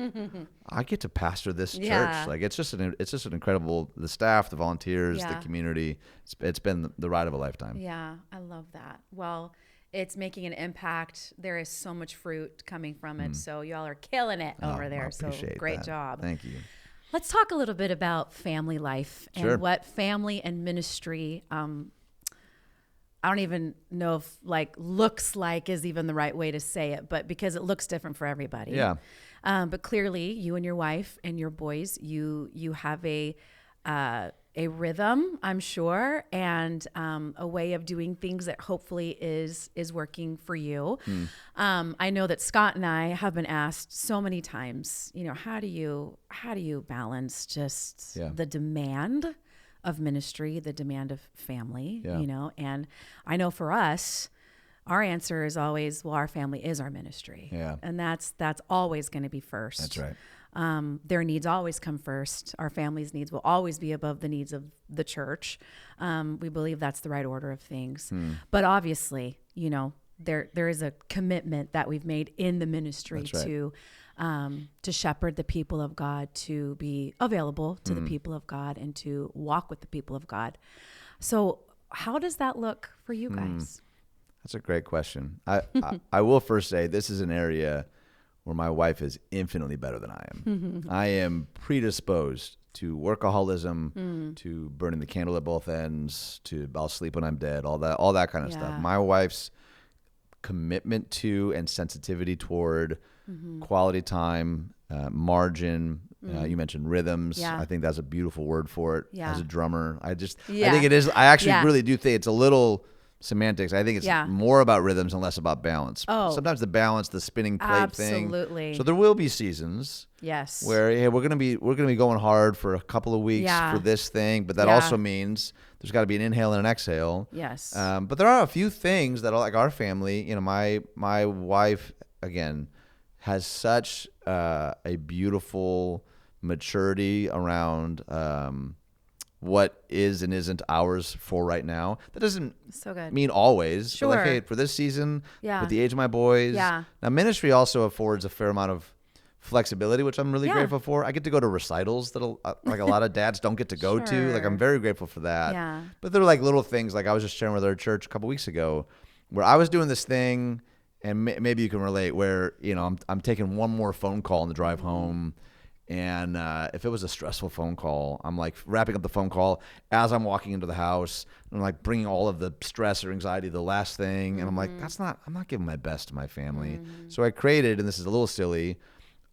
I get to pastor this church. Like, it's just an incredible, the staff, the volunteers, the community. It's been the ride of a lifetime. Yeah, I love that. Well, it's making an impact. There is so much fruit coming from it. So y'all are killing it over there. So great job. Thank you. Let's talk a little bit about family life and what family and ministry, I don't even know if looks like is even the right way to say it, but because it looks different for everybody. Yeah. But clearly you and your wife and your boys, you have a rhythm, I'm sure, and a way of doing things that hopefully is working for you. I know that Scott and I have been asked so many times, how do you balance just the demand of ministry, the demand of family, and I know for us, our answer is always, well, our family is our ministry. Yeah. And that's always going to be first. That's right. Their needs always come first. Our family's needs will always be above the needs of the church. We believe that's the right order of things. But obviously, there is a commitment that we've made in the ministry That's right. to shepherd the people of God, to be available to the people of God, and to walk with the people of God. So how does that look for you guys? That's a great question. I will first say this is an area where my wife is infinitely better than I am. I am predisposed to workaholism, to burning the candle at both ends, to I'll sleep when I'm dead, all that kind of stuff. My wife's commitment to and sensitivity toward quality time, margin. You mentioned rhythms. Yeah. I think that's a beautiful word for it. Yeah. As a drummer, I think Yeah. it is. I actually Yeah. really do think it's a little semantics. I think it's more about rhythms and less about balance. Oh. Sometimes the balance, the spinning plate thing. Absolutely. So there will be seasons Yes. where hey, we're gonna be going hard for a couple of weeks for this thing, but that also means there's got to be an inhale and an exhale. Yes. But there are a few things that, like our family, you know, my wife again has such a beautiful maturity around what is and isn't ours for right now. That doesn't So good. mean always. Sure. But like, hey, for this season, Yeah. with the age of my boys. Yeah. Now, ministry also affords a fair amount of flexibility, which I'm really grateful for. I get to go to recitals that like a lot of dads don't get to go to. Like, I'm very grateful for that. Yeah. But they're like little things. Like I was just sharing with our church a couple weeks ago where I was doing this thing, and maybe you can relate, where, you know, I'm taking one more phone call on the drive home. And if it was a stressful phone call, I'm like wrapping up the phone call as I'm walking into the house. And I'm like bringing all of the stress or anxiety to the last thing. And I'm like, I'm not giving my best to my family. So I created, and this is a little silly,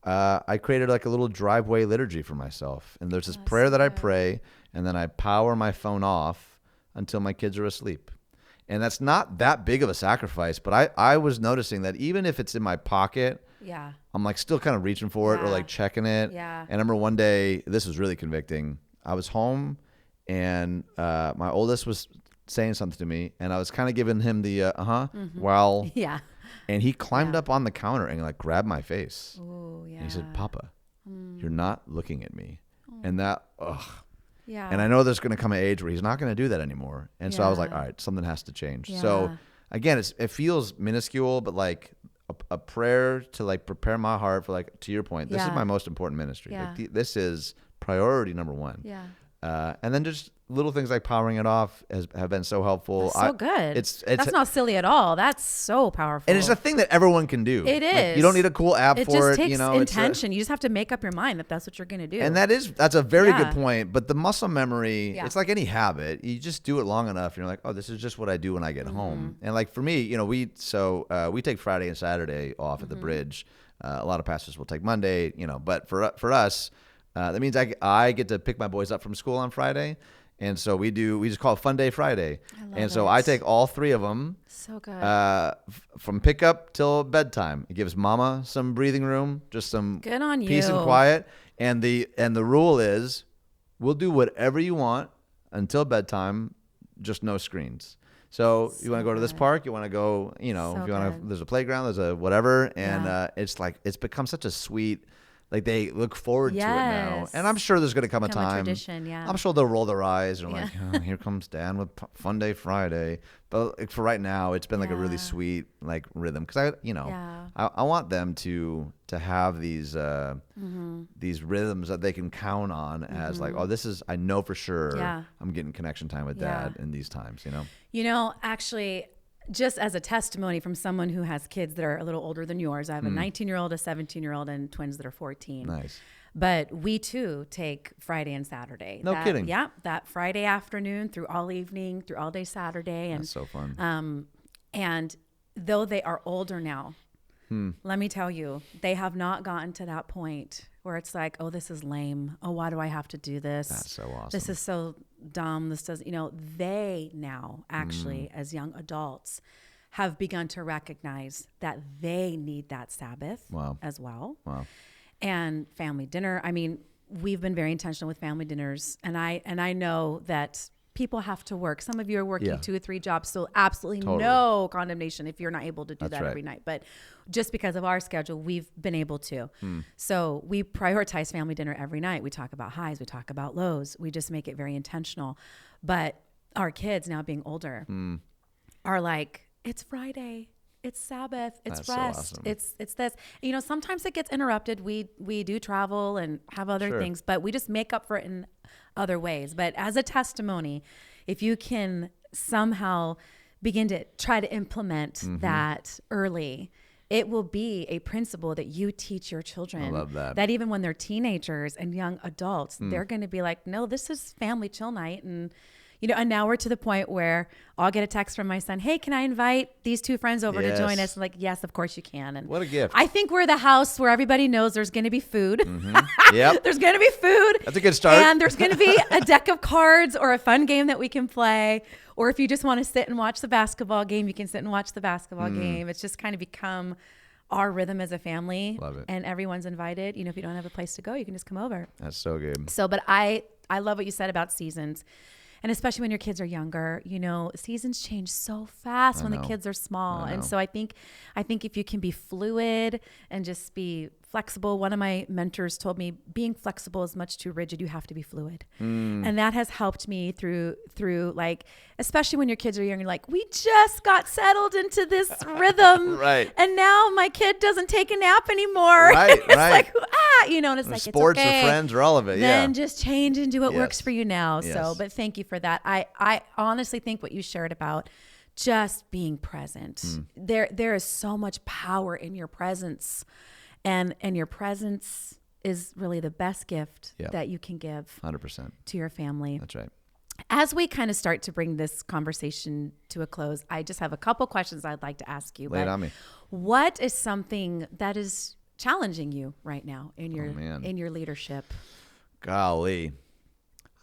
I created like a little driveway liturgy for myself. And there's this prayer that I pray, and then I power my phone off until my kids are asleep. And that's not that big of a sacrifice, but I was noticing that even if it's in my pocket, Yeah. I'm like still kind of reaching for it or like checking it. Yeah. And I remember one day, this was really convicting. I was home, and my oldest was saying something to me, and I was kind of giving him the while, Yeah. and he climbed up on the counter and like grabbed my face. Oh, yeah. And he said, "Papa, you're not looking at me." And that, Yeah. and I know there's going to come an age where he's not going to do that anymore. And so I was like, all right, something has to change. Yeah. So again, it feels minuscule, but like a prayer to like prepare my heart for, like, to your point, this is my most important ministry. Yeah. Like this is priority number one. Yeah. And then just little things like powering it off have been so helpful. That's so good. It's That's not silly at all. That's so powerful. and it's a thing that everyone can do. It Like, is. you don't need a cool app It for just it. takes You know, intention. You just have to make up your mind that that's what you're going to do. And that's a very Yeah. good point. But the muscle memory, Yeah. it's like any habit. You just do it long enough, and you're like, oh, this is just what I do when I get home. And like for me, you know, we take Friday and Saturday off at the bridge. A lot of pastors will take Monday, you know, but for us, that means I get to pick my boys up from school on Friday. And so we just call it Fun Day Friday. I take all three of them. So good. From pickup till bedtime. It gives mama some breathing room, just some Good on peace you. and quiet. And the rule is, we'll do whatever you want until bedtime, just no screens. So you want to go to this park, you want to go, you know, So if you want to, good. there's a playground, there's a whatever. And Yeah. it's like, it's become such a sweet, like they look forward to it now. Yes. And I'm sure there's going to come a Become a time. tradition, yeah. I'm sure they'll roll their eyes and Yeah. like, oh, here comes Dan with Fun Day Friday. But like, for right now, it's been like a really Yeah. sweet like rhythm, because Yeah. I want them to have these rhythms that they can count on as like, oh, this is, I know for sure Yeah. I'm getting connection time with Yeah. Dad in these times, you know. You know, actually, just as a testimony from someone who has kids that are a little older than yours, I have a 19-year-old, a 17-year-old, and twins that are 14. Nice. But we too take Friday and Saturday. No kidding. Yeah, that Friday afternoon through all evening, through all day Saturday. And That's so fun. and though they are older now, let me tell you, they have not gotten to that point where it's like, oh, this is lame. Oh, why do I have to do this? That's so awesome. This is so dumb. This doesn't, they now actually, as young adults, have begun to recognize that they need that Sabbath Wow. as well. Wow. And family dinner. I mean, we've been very intentional with family dinners, and I know that people have to work. Some of you are working Yeah. 2 or 3 jobs, so absolutely Totally. no condemnation if you're not able to do That's that right. every night. But just because of our schedule, we've been able to. So we prioritize family dinner every night. We talk about highs, we talk about lows. We just make it very intentional. But our kids, now being older, are like, it's Friday. It's Sabbath. It's That's so rest. awesome. It's this. You know, sometimes it gets interrupted. We do travel and have other Sure. things, but we just make up for it in other ways. But as a testimony, if you can somehow begin to try to implement that early, it will be a principle that you teach your children. I love that. That even when they're teenagers and young adults, they're going to be like, no, this is family chill night. And, you know, and now we're to the point where I'll get a text from my son, hey, can I invite these two friends over to join us? I'm like, yes, of course you can. And What a gift. I think we're the house where everybody knows there's going to be food. Yep. There's going to be food. That's a good start. And there's going to be a deck of cards or a fun game that we can play. Or if you just want to sit and watch the basketball game, you can sit and watch the basketball game. It's just kind of become our rhythm as a family. Love it. And everyone's invited. You know, if you don't have a place to go, you can just come over. That's so good. So, but I love what you said about seasons. And especially when your kids are younger, you know, seasons change so fast when the kids are small. And so I think if you can be fluid and just be flexible. One of my mentors told me being flexible is much too rigid. You have to be fluid. And that has helped me through like, especially when your kids are young, you're like, we just got settled into this rhythm. Right. And now my kid doesn't take a nap anymore. Right, It's right. like, you know, and it's like, Sports it's okay. or friends or all of it. Yeah. Then just change and do what works Yes. for you now. Yes. So, but thank you for that. I honestly think what you shared about just being present. There is so much power in your presence. And your presence is really the best gift that you can give 100%. to your family. That's right. As we kind of start to bring this conversation to a close, I just have a couple questions I'd like to ask you. Lay it on me. What is something that is challenging you right now in your man. in your leadership? Golly.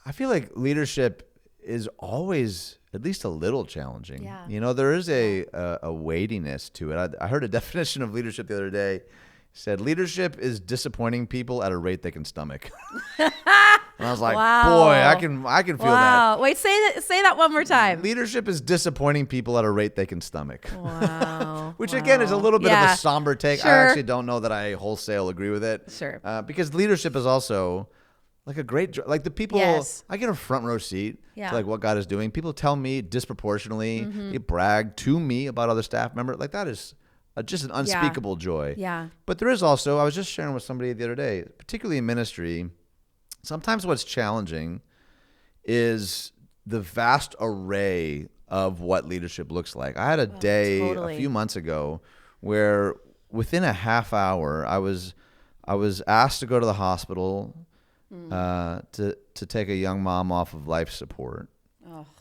I feel like leadership is always at least a little challenging. Yeah. You know, there is a weightiness to it. I heard a definition of leadership the other day. It said leadership is disappointing people at a rate they can stomach. And I was like, boy, I can feel that. Wait, say that one more time. Leadership is disappointing people at a rate they can stomach. Wow. Which again is a little bit of a somber take. Sure. I actually don't know that I wholesale agree with it. Sure. Because leadership is also like a great, like the people, Yes. I get a front row seat Yeah. to like what God is doing. People tell me disproportionately, they brag to me about other staff members. Like that is just an unspeakable joy. Yeah. But there is also, I was just sharing with somebody the other day, particularly in ministry, sometimes what's challenging is the vast array of what leadership looks like. I had a day totally. a few months ago where within a half hour I was asked to go to the hospital to take a young mom off of life support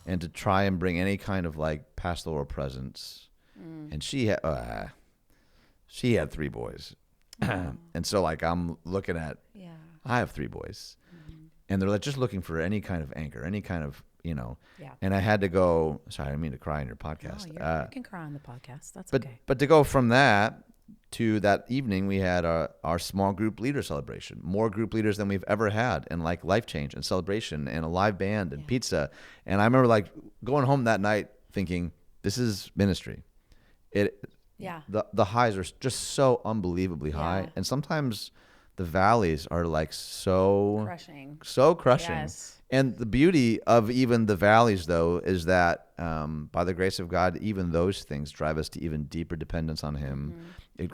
and to try and bring any kind of like pastoral presence. And she had 3 boys. And so like I'm looking at, I have 3 boys. And they're like just looking for any kind of anchor, any kind of, you know. Yeah. And I had to go, sorry, I didn't mean to cry on your podcast. No, you can cry on the podcast. That's But okay. to go from that to that evening, we had our small group leader celebration, more group leaders than we've ever had, and like life change and celebration and a live band and pizza. And I remember like going home that night thinking, this is ministry. The highs are just so unbelievably high. And sometimes the valleys are like so crushing. Yes. And the beauty of even the valleys, though, is that by the grace of God, even those things drive us to even deeper dependence on Him.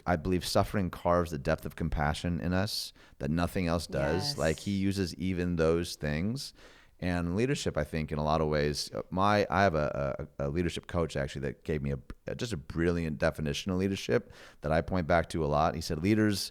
I believe suffering carves the depth of compassion in us that nothing else does. Yes. Like He uses even those things. And leadership, I think, in a lot of ways, I have a leadership coach actually that gave me just a brilliant definition of leadership that I point back to a lot. He said, leaders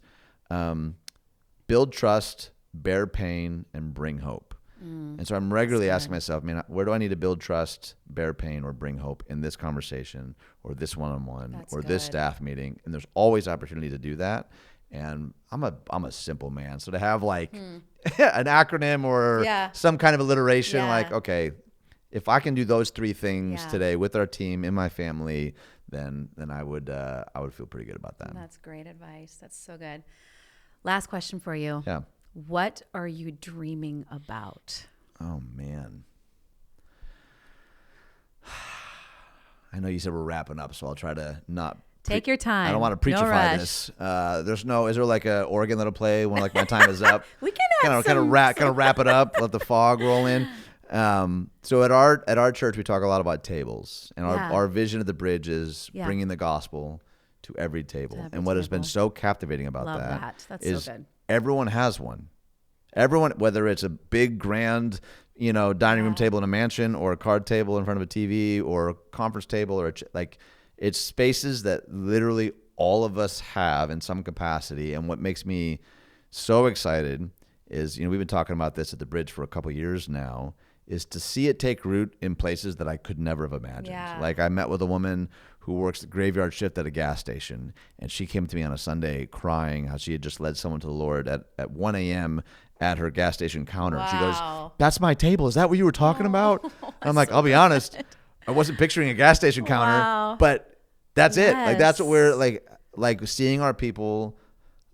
build trust, bear pain, and bring hope. And so I'm regularly asking myself, man, where do I need to build trust, bear pain, or bring hope in this conversation or this one-on-one or this staff meeting? And there's always opportunity to do that. And I'm a simple man. So to have like an acronym or some kind of alliteration, like, okay, if I can do those 3 things today with our team, in my family, then I would feel pretty good about that. That's great advice. That's so good. Last question for you. Yeah. What are you dreaming about? Oh, man. I know you said we're wrapping up, so I'll try to not. Take your time. I don't want to preachify rush. this. Is there like a organ that'll play when like my time is up? We can have kind of wrap it up, let the fog roll in. So at our church, we talk a lot about tables, and Yeah. our vision of the bridge is Yeah. bringing the gospel to every table. every And what has been table. so captivating about Love that that. That's is so good. everyone has one. Everyone, whether it's a big, grand, dining room table in a mansion, or a card table in front of a TV, or a conference table, or it's spaces that literally all of us have in some capacity. And what makes me so excited is, we've been talking about this at the Bridge for a couple of years now, is to see it take root in places that I could never have imagined. Yeah. Like, I met with a woman who works the graveyard shift at a gas station, and she came to me on a Sunday crying how she had just led someone to the Lord at 1 a.m. at her gas station counter. And she goes, Wow. "That's my table. Is that what you were talking about?" And I'm like, I'll be honest, I wasn't picturing a gas station counter, Wow. but that's it. Like, that's what Yes. we're like seeing our people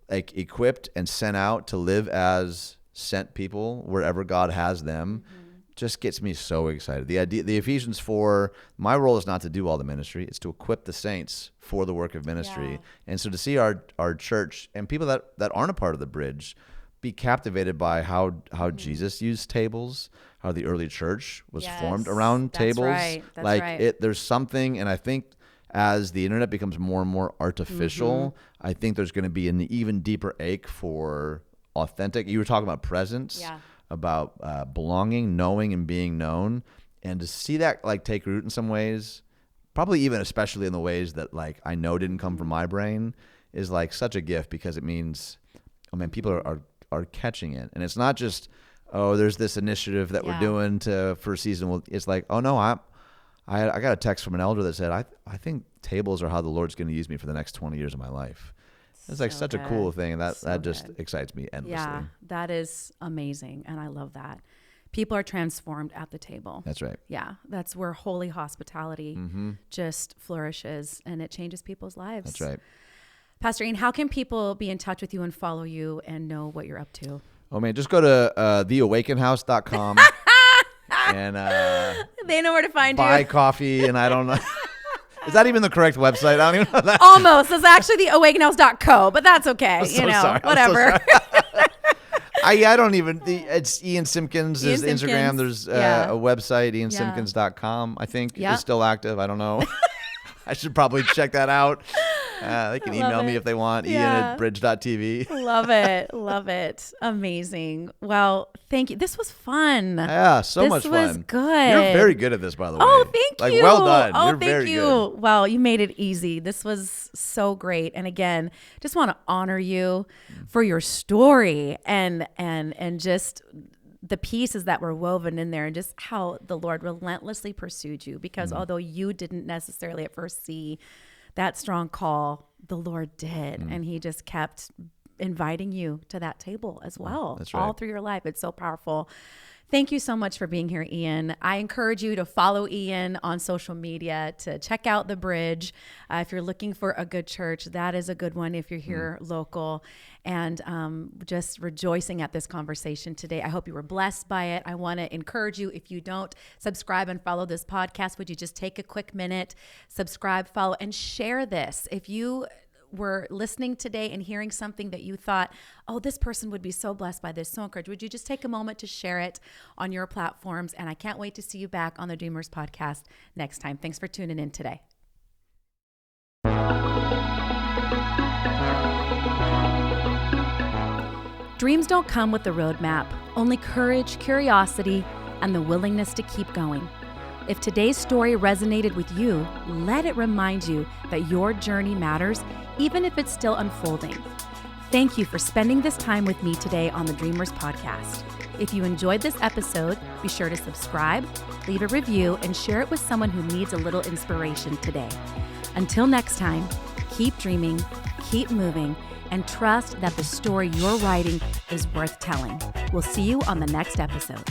like equipped and sent out to live as sent people wherever God has them. Just gets me so excited. The idea, the Ephesians 4, my role is not to do all the ministry. It's to equip the saints for the work of ministry. Yeah. And so to see our church and people that aren't a part of the Bridge be captivated by how Jesus used tables, how the early church was Yes, formed around that's tables. right, that's like right. there's something, and I think as the internet becomes more and more artificial, I think there's going to be an even deeper ache for authentic. You were talking about presence. Yeah. About belonging, knowing, and being known, and to see that like take root in some ways, probably even especially in the ways that like I know didn't come from my brain, is like such a gift, because it means, oh man, people are catching it, and it's not just, oh, there's this initiative that we're Yeah. doing for season. Well, it's like, oh no, I got a text from an elder that said, I think tables are how the Lord's going to use me for the next 20 years of my life. It's like So such a good. cool thing, and that So just good. excites me endlessly. Yeah, that is amazing. And I love that. People are transformed at the table. That's right. Yeah, that's where holy hospitality just flourishes, and it changes people's lives. That's right. Pastor Ian, how can people be in touch with you and follow you and know what you're up to? Oh man, just go to theawakenhouse.com and They know where to find buy you. coffee, and I don't know. Is that even the correct website? I don't even know that. Almost. It's actually the awakenhouse.co, but that's okay. I'm so sorry. I'm so Whatever. sorry. I don't even. It's Ian Simkins is Ian Instagram. Simkins. There's Yeah. a website, Yeah. iansimkins.com. I think Yeah. is still active. I don't know. I should probably check that out. They can email me if they want. Yeah. Ian@bridge.tv. Love it. Love it. Amazing. Well, thank you. This was fun. Yeah, so This much fun. was good. You're very good at this, by the way. Oh, thank Like, you. well done. Oh, You're thank very you. good. Well, you made it easy. This was so great. And again, just want to honor you for your story and just the pieces that were woven in there, and just how the Lord relentlessly pursued you, because although you didn't necessarily at first see that strong call, the Lord did. And he just kept inviting you to that table as well. That's All right. through your life. It's so powerful. Thank you so much for being here, Ian. I encourage you to follow Ian on social media, to check out The Bridge. If you're looking for a good church, that is a good one if you're here local. And just rejoicing at this conversation today. I hope you were blessed by it. I want to encourage you, if you don't subscribe and follow this podcast, would you just take a quick minute, subscribe, follow, and share this. If you were listening today and hearing something that you thought, oh, this person would be so blessed by this, so encouraged, would you just take a moment to share it on your platforms? And I can't wait to see you back on the Dreamers podcast next time. Thanks for tuning in today. Dreams don't come with a roadmap, only courage, curiosity, and the willingness to keep going. If today's story resonated with you, let it remind you that your journey matters, even if it's still unfolding. Thank you for spending this time with me today on the Dreamers podcast. If you enjoyed this episode, be sure to subscribe, leave a review, and share it with someone who needs a little inspiration today. Until next time, keep dreaming, keep moving, and trust that the story you're writing is worth telling. We'll see you on the next episode.